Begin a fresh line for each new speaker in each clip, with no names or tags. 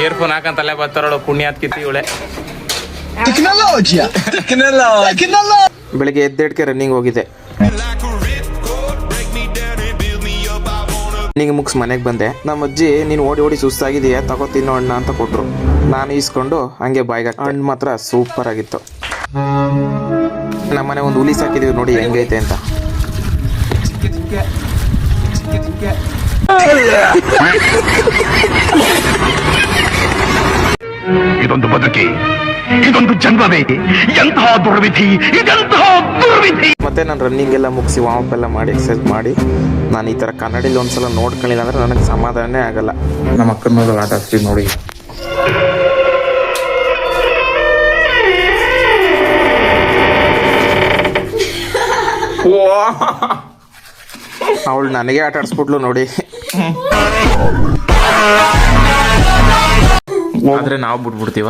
Earphone ಹಾಕಂತಲ್ಲೇ ಬರ್ತಾರೋಳು ಪುಣ್ಯಾತ್ ಕಿತ್ತಿ ಇವಳೆ. ಬೆಳಿಗ್ಗೆ ಎದ್ದೇಳಕ್ಕೆ ರನ್ನಿಂಗ್ ಹೋಗಿದೆ. ರನ್ನಿಂಗ್ ಮುಗಿಸ್ ಮನೆಗೆ ಬಂದೆ. ನಮ್ಮ ಅಜ್ಜಿ ನೀನು ಓಡಿ ಓಡಿ ಸುಸ್ತಾಗಿದೆಯಾ ತಗೋ ತಿನ್ನೋ ಹಣ್ಣ ಅಂತ ಕೊಟ್ಟರು. ನಾನು ಈಸ್ಕೊಂಡು ಹಂಗೆ ಬಾಯಿಗೆ ಹಣ್ಣು ಮಾತ್ರ ಸೂಪರ್ ಆಗಿತ್ತು. ನಮ್ಮನೆ ಒಂದು ಹುಲಿ ಸಾಕಿದೀವಿ ನೋಡಿ ಹೆಂಗೈತೆ ಅಂತ.
ಇದೊಂದು ಬದುಕಿ, ಇದೊಂದು ಜನ್ಮವೇ, ಎಂತಹ ದುರ್ವಿಧಿ, ಇದೆಂತಹ ದುರ್ವಿಧಿ.
ಮತ್ತೆ ನಾನು ರನ್ನಿಂಗ್ ಎಲ್ಲ ಮುಗಿಸಿ ವಾರ್ಮ್ ಎಲ್ಲ ಮಾಡಿ ಎಕ್ಸರ್ಸೈಸ್ ಮಾಡಿ ನಾನು ಈ ಥರ ಕನ್ನಡಿಲಿ ಒಂದ್ಸಲ ನೋಡ್ಕೊಳ್ಳಿಲ್ಲ ಅಂದ್ರೆ ನನಗೆ ಸಮಾಧಾನನೇ ಆಗಲ್ಲ. ನಮ್ಮ ಅಕ್ಕನ ಮಗಳು ಆಟ ಆಡ್ತೀವಿ ನೋಡಿ. ಅವಳು ನನಗೆ ಆಟ ಆಡಿಸ್ಬಿಟ್ಲು ನೋಡಿ. ಆದ್ರೆ ನಾವು ಬಿಟ್ಬಿಡ್ತೀವ.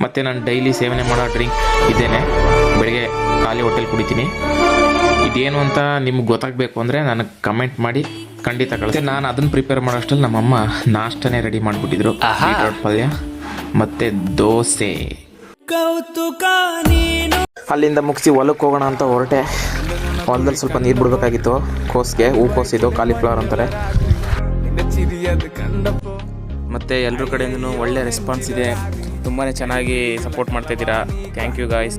ಮತ್ತೆ ನಾನು ಡೈಲಿ ಸೇವನೆ ಮಾಡೋ ಡ್ರಿಂಕ್ ಇದೇನೆ. ಬೆಳಿಗ್ಗೆ ಖಾಲಿ ಹೊಟ್ಟೆಲಿ ಕುಡಿತೀನಿ. ಇದೇನು ಅಂತ ನಿಮ್ಗೆ ಗೊತ್ತಾಗಬೇಕು ಅಂದರೆ ನನಗೆ ಕಮೆಂಟ್ ಮಾಡಿ ಖಂಡಿತ ಕಳಿಸಿ. ನಾನು ಅದನ್ನು ಪ್ರಿಪೇರ್ ಮಾಡೋ ಅಷ್ಟರಲ್ಲಿ ನಮ್ಮಮ್ಮ ನಾಷ್ಟನೇ ರೆಡಿ ಮಾಡಿಬಿಟ್ಟಿದ್ರು. ಬೀಟ್ರೋಟ್ ಪಲ್ಯ ಮತ್ತು ದೋಸೆ. ಅಲ್ಲಿಂದ ಮುಗಿಸಿ ಹೊಲಕ್ಕೆ ಹೋಗೋಣ ಅಂತ ಹೊರಟೆ. ಹೊಲದಲ್ಲಿ ಸ್ವಲ್ಪ ನೀರು ಬಿಡಬೇಕಾಗಿತ್ತು. ಕೋಸ್ಗೆ ಹೂಕೋಸಿದ್ದು ಕಾಲಿಫ್ಲವರ್ ಅಂತಾರೆ. ಮತ್ತು ಎಲ್ಲರ ಕಡೆಯಿಂದನೂ ಒಳ್ಳೆ ರೆಸ್ಪಾನ್ಸ್ ಇದೆ. ತುಂಬಾ ಚೆನ್ನಾಗಿ ಸಪೋರ್ಟ್ ಮಾಡ್ತಾಯಿದ್ದೀರಾ. Thank you guys.